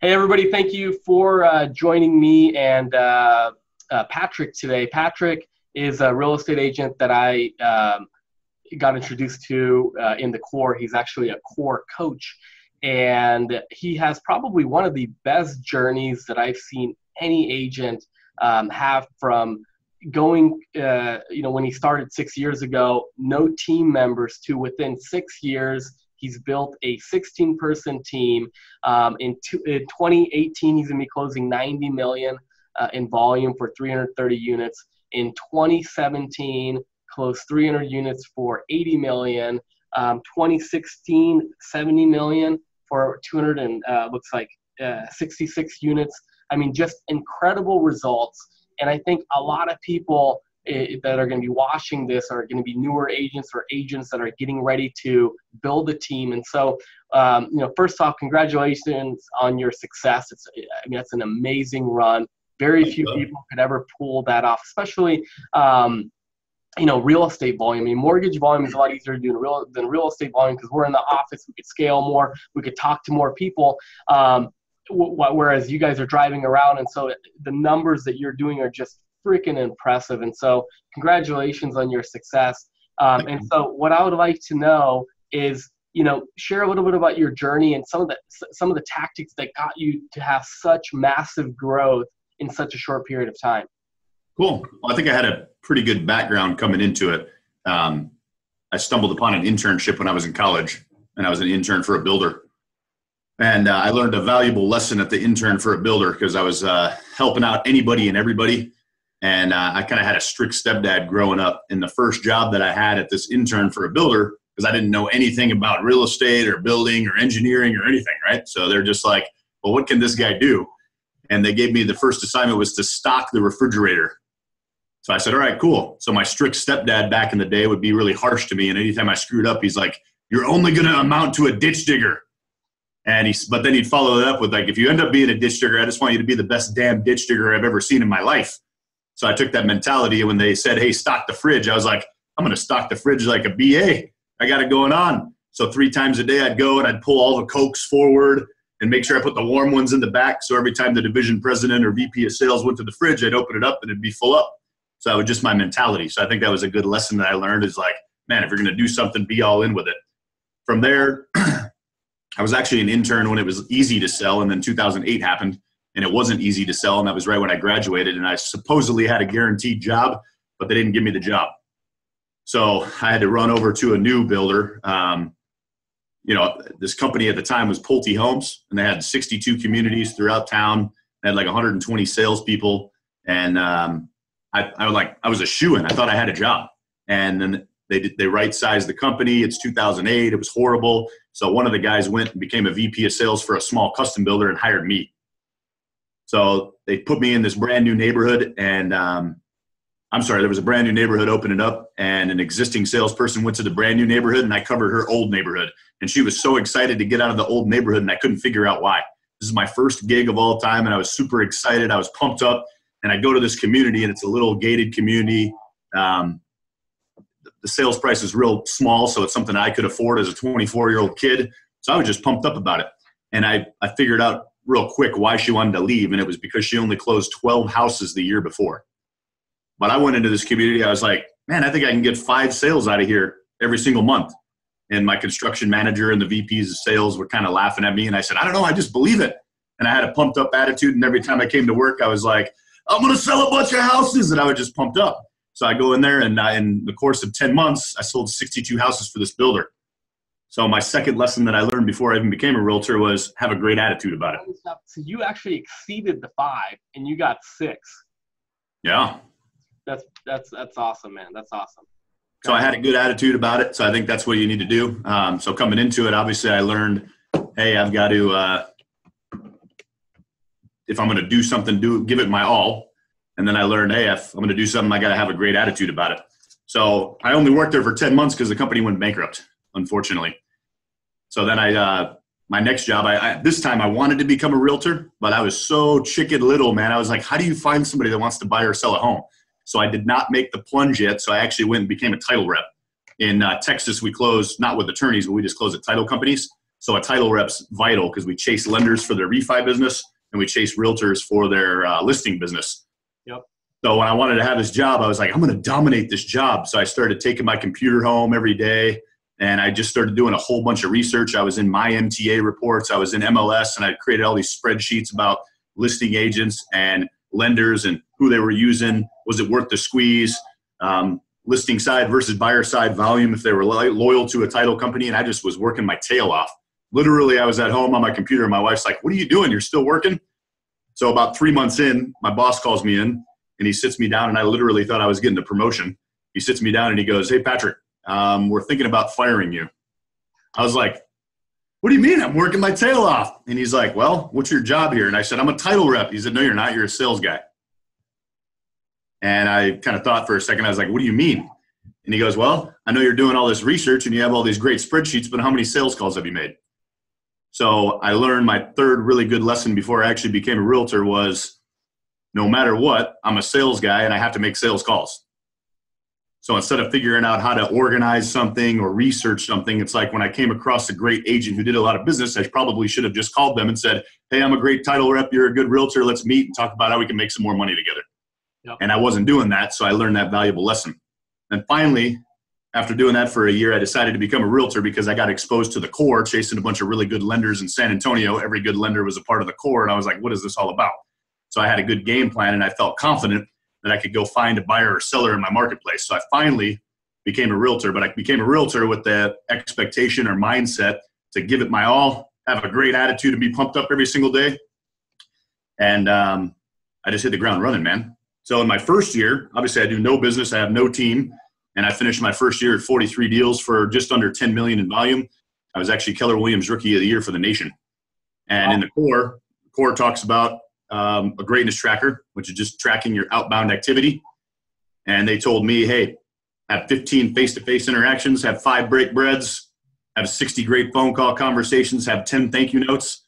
Hey, everybody. Thank you for joining me and Patrick today. Patrick is a real estate agent that I got introduced to in the core. He's actually a core coach, and he has probably one of the best journeys that I've seen any agent have from going, when he started 6 years ago, no team members, to within 6 years, he's built a 16-person team. In 2018, he's going to be closing $90 million in volume for 330 units. In 2017, closed 300 units for $80 million. 2016, $70 million for 200 and looks like 66 units. I mean, just incredible results. And I think a lot of people that are going to be watching this are going to be newer agents or agents that are getting ready to build a team. And so, first off, congratulations on your success. It's an amazing run. Very few people could ever pull that off, especially, real estate volume. I mean, mortgage volume is a lot easier to do than real estate volume because we're in the office. We could scale more. We could talk to more people. Whereas you guys are driving around. And so the numbers that you're doing are just freaking impressive. And so congratulations on your success. And so what I would like to know is, share a little bit about your journey and some of the tactics that got you to have such massive growth in such a short period of time. Cool. Well, I think I had a pretty good background coming into it. I stumbled upon an internship when I was in college, and I was an intern for a builder. And I learned a valuable lesson at the intern for a builder because I was helping out anybody and everybody. And I kind of had a strict stepdad growing up. And the first job that I had at this intern for a builder, because I didn't know anything about real estate or building or engineering or anything, right? So they're just like, well, what can this guy do? And they gave me the first assignment was to stock the refrigerator. So I said, all right, cool. So my strict stepdad back in the day would be really harsh to me. And anytime I screwed up, he's like, you're only going to amount to a ditch digger. But then he'd follow it up with like, if you end up being a ditch digger, I just want you to be the best damn ditch digger I've ever seen in my life. So I took that mentality, and when they said, hey, stock the fridge, I was like, I'm going to stock the fridge like a BA. I got it going on. So 3 times a day I'd go and I'd pull all the Cokes forward and make sure I put the warm ones in the back. So every time the division president or VP of sales went to the fridge, I'd open it up and it'd be full up. So that was just my mentality. So I think that was a good lesson that I learned is like, man, if you're going to do something, be all in with it. From there, I was actually an intern when it was easy to sell, and then 2008 happened. And it wasn't easy to sell, and that was right when I graduated, and I supposedly had a guaranteed job, but they didn't give me the job. So I had to run over to a new builder. This company at the time was Pulte Homes, and they had 62 communities throughout town. They had like 120 salespeople, and I was a shoo-in. I thought I had a job, and then they right-sized the company. It's 2008. It was horrible. So one of the guys went and became a VP of sales for a small custom builder and hired me. So they put me in this brand new neighborhood, and there was a brand new neighborhood opening up, and an existing salesperson went to the brand new neighborhood, and I covered her old neighborhood. And she was so excited to get out of the old neighborhood, and I couldn't figure out why. This is my first gig of all time, and I was super excited. I was pumped up, and I go to this community, and it's a little gated community. The sales price is real small, so it's something I could afford as a 24-year-old kid. So I was just pumped up about it. And I figured out real quick why she wanted to leave, and it was because she only closed 12 houses the year before. But I went into this community, I was like, man, I think I can get 5 sales out of here every single month. And my construction manager and the VPs of sales were kind of laughing at me, and I said, I don't know, I just believe it. And I had a pumped up attitude, and every time I came to work, I was like, I'm going to sell a bunch of houses, and I was just pumped up. So I go in there, and in the course of 10 months, I sold 62 houses for this builder. So my second lesson that I learned before I even became a realtor was have a great attitude about it. So you actually exceeded the 5 and you got 6. Yeah. That's awesome, man. That's awesome. So I had a good attitude about it. So I think that's what you need to do. So coming into it, obviously I learned, hey, I've got to, if I'm going to do something, give it my all. And then I learned, hey, if I'm going to do something, I got to have a great attitude about it. So I only worked there for 10 months because the company went bankrupt, unfortunately. So then my next job, this time I wanted to become a realtor, but I was so chicken little, man. I was like, how do you find somebody that wants to buy or sell a home? So I did not make the plunge yet. So I actually went and became a title rep. In Texas, we closed, not with attorneys, but we just closed at title companies. So a title rep's vital because we chase lenders for their refi business and we chase realtors for their listing business. Yep. So when I wanted to have this job, I was like, I'm going to dominate this job. So I started taking my computer home every day and I just started doing a whole bunch of research. I was in my MTA reports. I was in MLS and I created all these spreadsheets about listing agents and lenders and who they were using. Was it worth the squeeze? Listing side versus buyer side volume, if they were loyal to a title company. And I just was working my tail off. Literally, I was at home on my computer and my wife's like, what are you doing? You're still working? So about 3 months in, my boss calls me in and he sits me down and I literally thought I was getting a promotion. He sits me down and he goes, hey, Patrick, we're thinking about firing you. I was like, what do you mean? I'm working my tail off. And he's like, well, what's your job here? And I said, I'm a title rep. He said, no, you're not. You're a sales guy. And I kind of thought for a second. I was like, what do you mean? And he goes, well, I know you're doing all this research and you have all these great spreadsheets, but how many sales calls have you made? So I learned my third really good lesson before I actually became a realtor was no matter what, I'm a sales guy and I have to make sales calls. So instead of figuring out how to organize something or research something, it's like when I came across a great agent who did a lot of business, I probably should have just called them and said, hey, I'm a great title rep. You're a good realtor. Let's meet and talk about how we can make some more money together. Yep. And I wasn't doing that. So I learned that valuable lesson. And finally, after doing that for a year, I decided to become a realtor because I got exposed to the core, chasing a bunch of really good lenders in San Antonio. Every good lender was a part of the core. And I was like, what is this all about? So I had a good game plan and I felt confident that I could go find a buyer or seller in my marketplace. So I finally became a realtor, but I became a realtor with the expectation or mindset to give it my all, have a great attitude and be pumped up every single day. And I just hit the ground running, man. So in my first year, obviously I do no business. I have no team. And I finished my first year at 43 deals for just under 10 million in volume. I was actually Keller Williams Rookie of the Year for the nation. And in the core talks about a greatness tracker, which is just tracking your outbound activity. And they told me, hey, have 15 face-to-face interactions, have 5 break breads, have 60 great phone call conversations, have 10 thank you notes.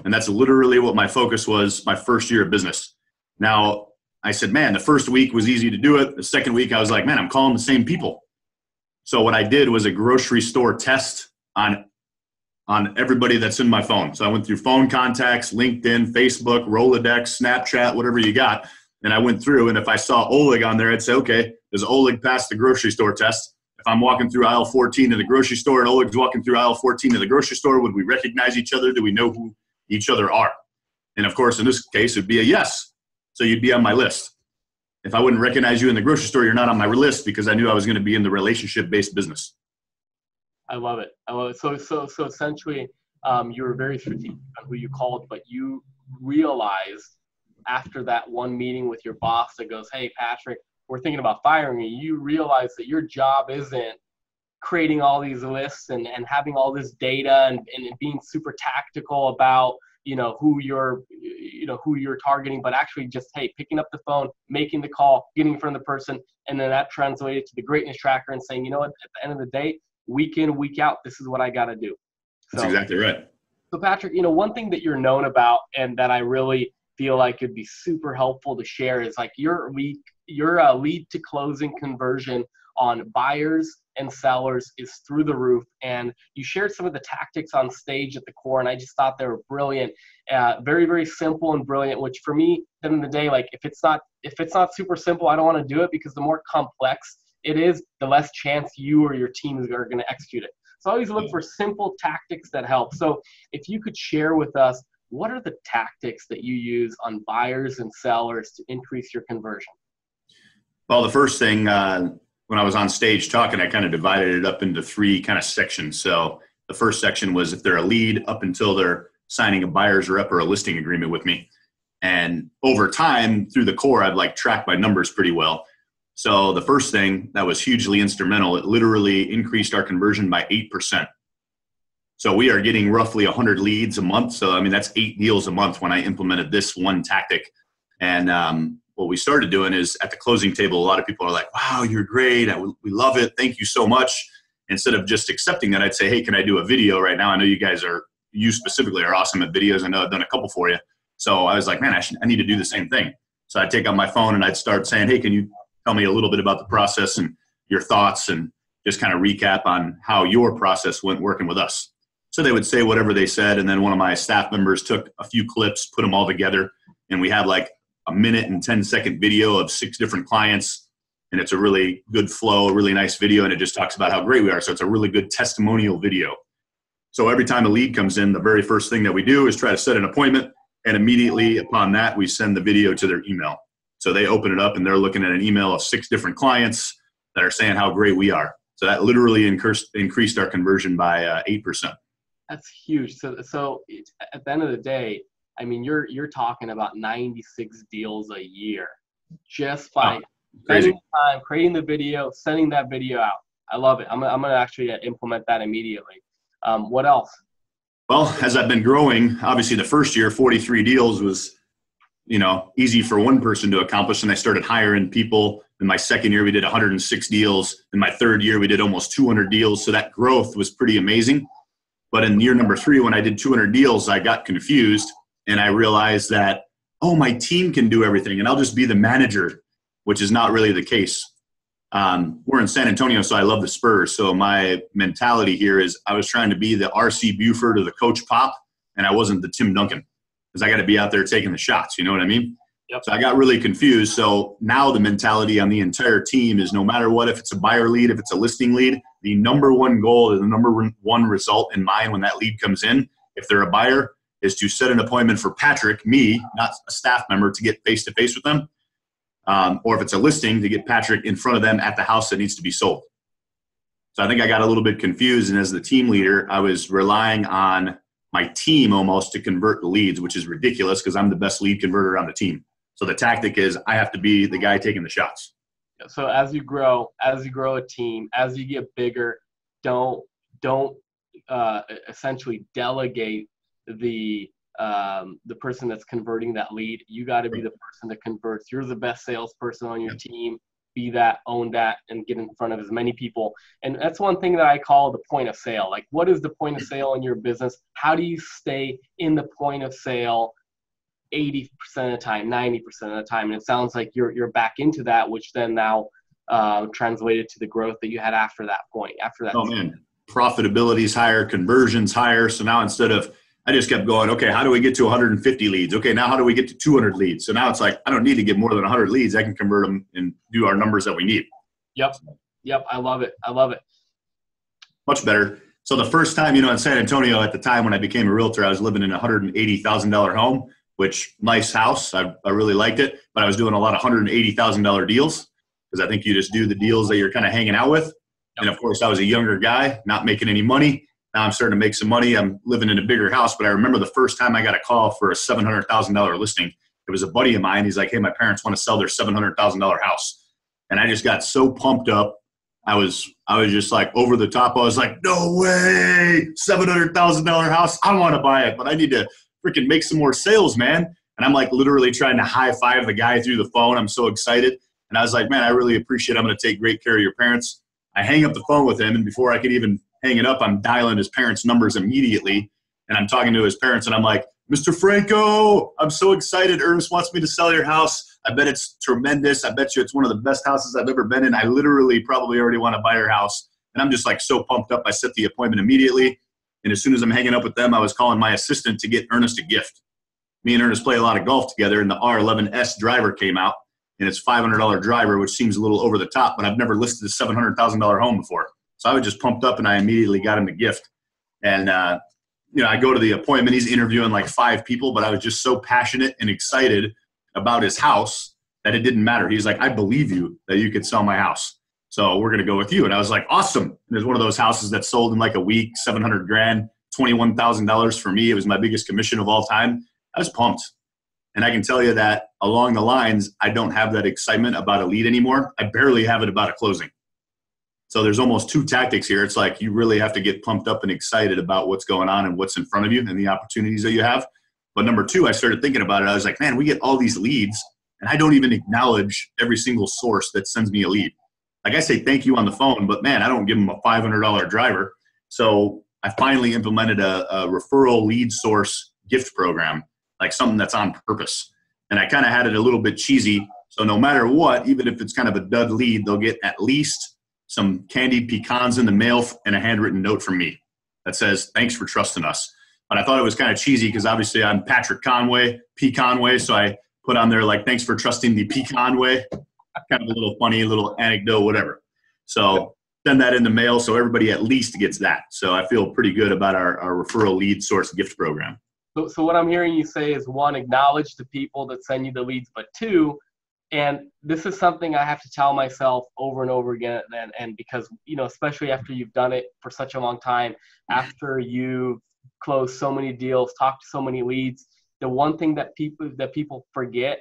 And that's literally what my focus was my first year of business. Now, I said, man, the first week was easy to do it. The second week, I was like, man, I'm calling the same people. So what I did was a grocery store test on everybody that's in my phone. So I went through phone contacts, LinkedIn, Facebook, Rolodex, Snapchat, whatever you got. And I went through, and if I saw Oleg on there, I'd say, okay, does Oleg pass the grocery store test? If I'm walking through aisle 14 of the grocery store and Oleg's walking through aisle 14 of the grocery store, would we recognize each other? Do we know who each other are? And of course, in this case, it'd be a yes. So you'd be on my list. If I wouldn't recognize you in the grocery store, you're not on my list because I knew I was going to be in the relationship-based business. I love it. I love it. So essentially, you were very strategic on who you called, but you realized after that one meeting with your boss that goes, hey, Patrick, we're thinking about firing you. You realize that your job isn't creating all these lists and having all this data and being super tactical about who you're targeting, but actually just, hey, picking up the phone, making the call, getting in front of the person, and then that translated to the greatness tracker and saying, you know what, at the end of the day, week in, week out, this is what I got to do. That's exactly right. So Patrick, one thing that you're known about and that I really feel like it'd be super helpful to share is like your lead to closing conversion on buyers and sellers is through the roof. And you shared some of the tactics on stage at the core, and I just thought they were brilliant. Very, very simple and brilliant, which for me, at the end of the day, like if it's not super simple, I don't want to do it because the more complex it is, the less chance you or your team are going to execute it. So I always look for simple tactics that help. So if you could share with us, what are the tactics that you use on buyers and sellers to increase your conversion? Well, the first thing, when I was on stage talking, I kind of divided it up into 3 kind of sections. So the first section was if they're a lead up until they're signing a buyer's rep or a listing agreement with me. And over time through the core, I've tracked my numbers pretty well. So the first thing that was hugely instrumental, it literally increased our conversion by 8%. So we are getting roughly 100 leads a month. So, I mean, that's 8 deals a month when I implemented this one tactic. And what we started doing is at the closing table, a lot of people are like, wow, you're great. We love it. Thank you so much. Instead of just accepting that, I'd say, hey, can I do a video right now? I know you specifically are awesome at videos. I know I've done a couple for you. So I was like, man, I need to do the same thing. So I'd take out my phone and I'd start saying, hey, can you tell me a little bit about the process and your thoughts and just kind of recap on how your process went working with us. So they would say whatever they said, and then one of my staff members took a few clips, put them all together, and we had like a 1-10-second video of 6 different clients, and it's a really good flow, a really nice video, and it just talks about how great we are. So it's a really good testimonial video. So every time a lead comes in, the very first thing that we do is try to set an appointment, and immediately upon that, we send the video to their email. So they open it up, and they're looking at an email of 6 different clients that are saying how great we are. So that literally increased our conversion by 8%. That's huge. So at the end of the day, I mean, you're talking about 96 deals a year just by spending time creating the video, sending that video out. I love it. I'm gonna actually implement that immediately. What else? Well, as I've been growing, obviously the first year, 43 deals was, easy for one person to accomplish, and I started hiring people. In my second year, we did 106 deals. In my third year, we did almost 200 deals. So that growth was pretty amazing. But in year number 3, when I did 200 deals, I got confused, and I realized that, my team can do everything, and I'll just be the manager, which is not really the case. We're in San Antonio, so I love the Spurs. So my mentality here is I was trying to be the R.C. Buford or the Coach Pop, and I wasn't the Tim Duncan, because I got to be out there taking the shots. You know what I mean? Yep. So I got really confused. So now the mentality on the entire team is no matter what, if it's a buyer lead, if it's a listing lead, the number one goal and the number one result in mind when that lead comes in, if they're a buyer, is to set an appointment for Patrick, me, not a staff member, to get face-to-face with them. Or if it's a listing, to get Patrick in front of them at the house that needs to be sold. So I think I got a little bit confused. And as the team leader, I was relying on my team almost to convert the leads, which is ridiculous because I'm the best lead converter on the team. So the tactic is I have to be the guy taking the shots. So as you grow a team, as you get bigger, don't essentially delegate the person that's converting that lead. You got to be the person that converts. You're the best salesperson on your team. Be that, own that, and get in front of as many people. And that's one thing that I call the point of sale. Like, what is the point of sale in your business? How do you stay in the point of sale 80% of the time, 90% of the time? And it sounds like you're back into that, which then now translated to the growth that you had after that point. Oh man, profitability is higher, conversion's higher. So now instead of, I just kept going, okay, how do we get to 150 leads? Okay, now how do we get to 200 leads? So now it's like, I don't need to get more than 100 leads. I can convert them and do our numbers that we need. Yep. I love it. Much better. So the first time, in San Antonio at the time when I became a realtor, I was living in a $180,000 home, which nice house. I really liked it, but I was doing a lot of $180,000 deals because I think you just do the deals that you're kind of hanging out with. Yep. And of course I was a younger guy, not making any money. Now I'm starting to make some money. I'm living in a bigger house, but I remember the first time I got a call for a $700,000 listing. It was a buddy of mine. He's like, hey, my parents want to sell their $700,000 house. And I just got so pumped up. I was just like over the top. I was like, no way, $700,000 house. I want to buy it, but I need to freaking make some more sales, man. And I'm like literally trying to high five the guy through the phone. I'm so excited. And I was like, man, I really appreciate it. I'm going to take great care of your parents. I hang up the phone with him. And before I could even hang it up, I'm dialing his parents' numbers immediately. And I'm talking to his parents and I'm like, Mr. Franco, I'm so excited. Ernest wants me to sell your house. I bet it's tremendous. I bet you it's one of the best houses I've ever been in. I literally probably already want to buy your house. And I'm just like so pumped up. I set the appointment immediately. And as soon as I'm hanging up with them, I was calling my assistant to get Ernest a gift. Me and Ernest play a lot of golf together, and the R11S driver came out. And it's $500 driver, which seems a little over the top, but I've never listed a $700,000 home before. So I was just pumped up and I immediately got him the gift. And, I go to the appointment. He's interviewing like 5 people, but I was just so passionate and excited about his house that it didn't matter. He's like, I believe you that you could sell my house. So we're going to go with you. And I was like, awesome. And it was one of those houses that sold in like a week, $700,000, $21,000 for me. It was my biggest commission of all time. I was pumped. And I can tell you that along the lines, I don't have that excitement about a lead anymore. I barely have it about a closing. So there's almost 2 tactics here. It's like you really have to get pumped up and excited about what's going on and what's in front of you and the opportunities that you have. But number 2, I started thinking about it. I was like, man, we get all these leads and I don't even acknowledge every single source that sends me a lead. Like I say thank you on the phone, but man, I don't give them a $500 driver. So I finally implemented a referral lead source gift program, like something that's on purpose. And I kind of had it a little bit cheesy. So no matter what, even if it's kind of a dud lead, they'll get at least some candied pecans in the mail and a handwritten note from me that says, thanks for trusting us. But I thought it was kind of cheesy because obviously I'm Patrick Conway, P. Conway. So I put on there like, thanks for trusting the P. Conway. Kind of a little funny, little anecdote, whatever. So send that in the mail so everybody at least gets that. So I feel pretty good about our referral lead source gift program. So what I'm hearing you say is, one, acknowledge the people that send you the leads, but two, and this is something I have to tell myself over and over again, and because, especially after you've done it for such a long time, after you've closed so many deals, talked to so many leads, the one thing that people forget,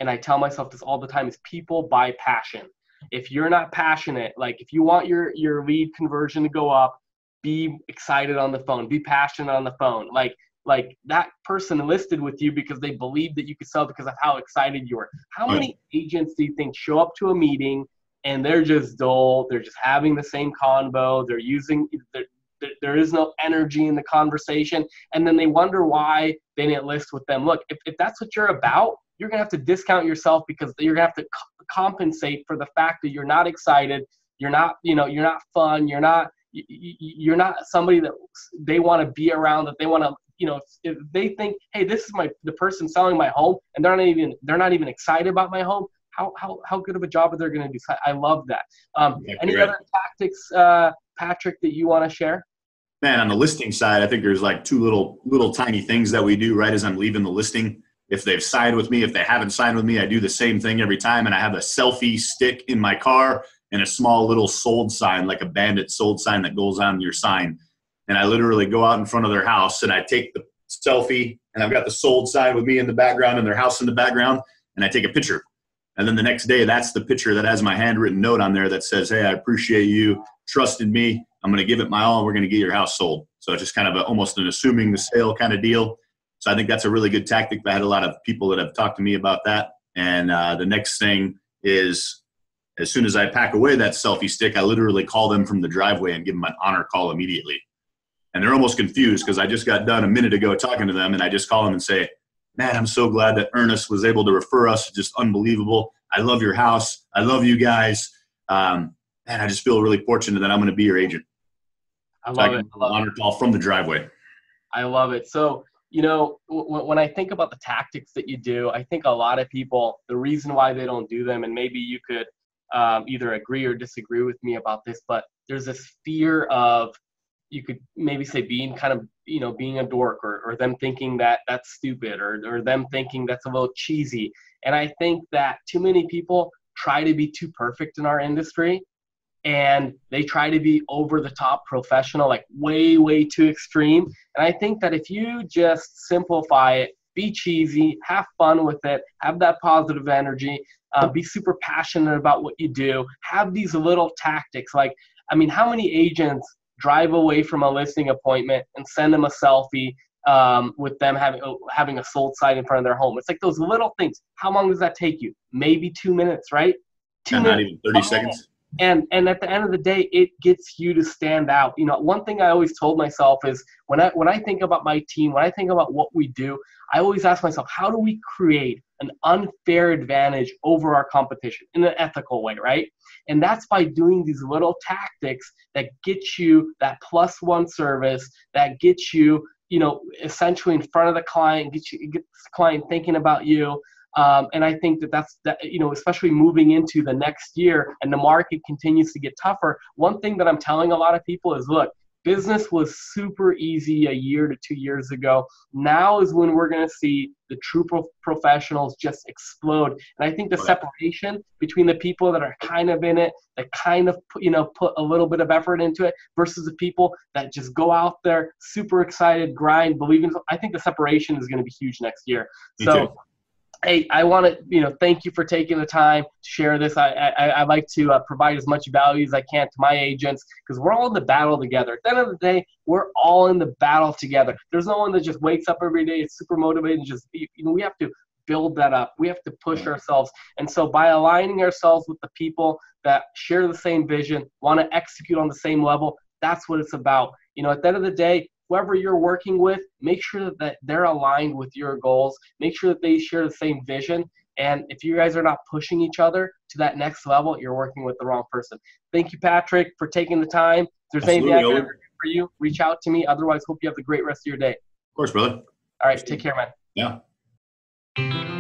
and I tell myself this all the time, is people buy passion. If you're not passionate, like if you want your lead conversion to go up, be excited on the phone, be passionate on the phone. Like that person enlisted with you because they believed that you could sell because of how excited you were. How many agents do you think show up to a meeting and they're just dull? They're just having the same convo. There is no energy in the conversation. And then they wonder why they didn't list with them. Look, if that's what you're about, you're going to have to discount yourself because you're going to have to compensate for the fact that you're not excited. You're not fun. You're not somebody that they want to be around, that they want to, if they think, hey, this is the person selling my home, and they're not even excited about my home, how good of a job are they going to do? I love that. Any other tactics, Patrick, that you want to share? Man, on the listing side, I think there's like two little tiny things that we do right as I'm leaving the listing. If they've signed with me, if they haven't signed with me, I do the same thing every time. And I have a selfie stick in my car and a small little sold sign, like a bandit sold sign that goes on your sign. And I literally go out in front of their house and I take the selfie, and I've got the sold sign with me in the background and their house in the background, and I take a picture. And then the next day, that's the picture that has my handwritten note on there that says, hey, I appreciate you, trusted me. I'm going to give it my all, and we're going to get your house sold. So it's just kind of almost an assuming the sale kind of deal. So I think that's a really good tactic. I had a lot of people that have talked to me about that. And the next thing is, as soon as I pack away that selfie stick, I literally call them from the driveway and give them an honor call immediately. And they're almost confused because I just got done a minute ago talking to them, and I just call them and say, man, I'm so glad that Ernest was able to refer us. Just unbelievable. I love your house. I love you guys. Man, I just feel really fortunate that I'm going to be your agent. I love it. Honor call from the driveway. I love it. So, when I think about the tactics that you do, I think a lot of people, the reason why they don't do them, and maybe you could either agree or disagree with me about this, but there's this fear of, you could maybe say, being kind of, being a dork, or them thinking that that's stupid, or them thinking that's a little cheesy. And I think that too many people try to be too perfect in our industry, and they try to be over the top professional, like way, way too extreme. And I think that if you just simplify it, be cheesy, have fun with it, have that positive energy, be super passionate about what you do, have these little tactics. Like, how many agents drive away from a listing appointment and send them a selfie with them having a sold sign in front of their home? It's like those little things. How long does that take you? Maybe 2 minutes, right? 2 minutes. Not even 30 seconds. And at the end of the day, it gets you to stand out. One thing I always told myself is, when I think about my team, when I think about what we do, I always ask myself, how do we create an unfair advantage over our competition in an ethical way, right? And that's by doing these little tactics that get you that +1 service, that gets you, essentially in front of the client, gets the client thinking about you. And I think that's especially moving into the next year and the market continues to get tougher. One thing that I'm telling a lot of people is, look, business was super easy a year to 2 years ago. Now is when we're going to see the true professionals just explode. And I think the separation between the people that are kind of in it, that kind of put a little bit of effort into it, versus the people that just go out there super excited, grind, believe in. I think the separation is going to be huge next year. Me too. Hey, I want to, thank you for taking the time to share this. I like to provide as much value as I can to my agents, because we're all in the battle together. At the end of the day, we're all in the battle together. There's no one that just wakes up every day, is super motivated, and just, we have to build that up. We have to push ourselves. And so by aligning ourselves with the people that share the same vision, want to execute on the same level, that's what it's about. At the end of the day, whoever you're working with, make sure that they're aligned with your goals. Make sure that they share the same vision. And if you guys are not pushing each other to that next level, you're working with the wrong person. Thank you, Patrick, for taking the time. If there's anything I can do for for you, reach out to me. Otherwise, hope you have a great rest of your day. Of course, brother. All right. Take care, man. Yeah.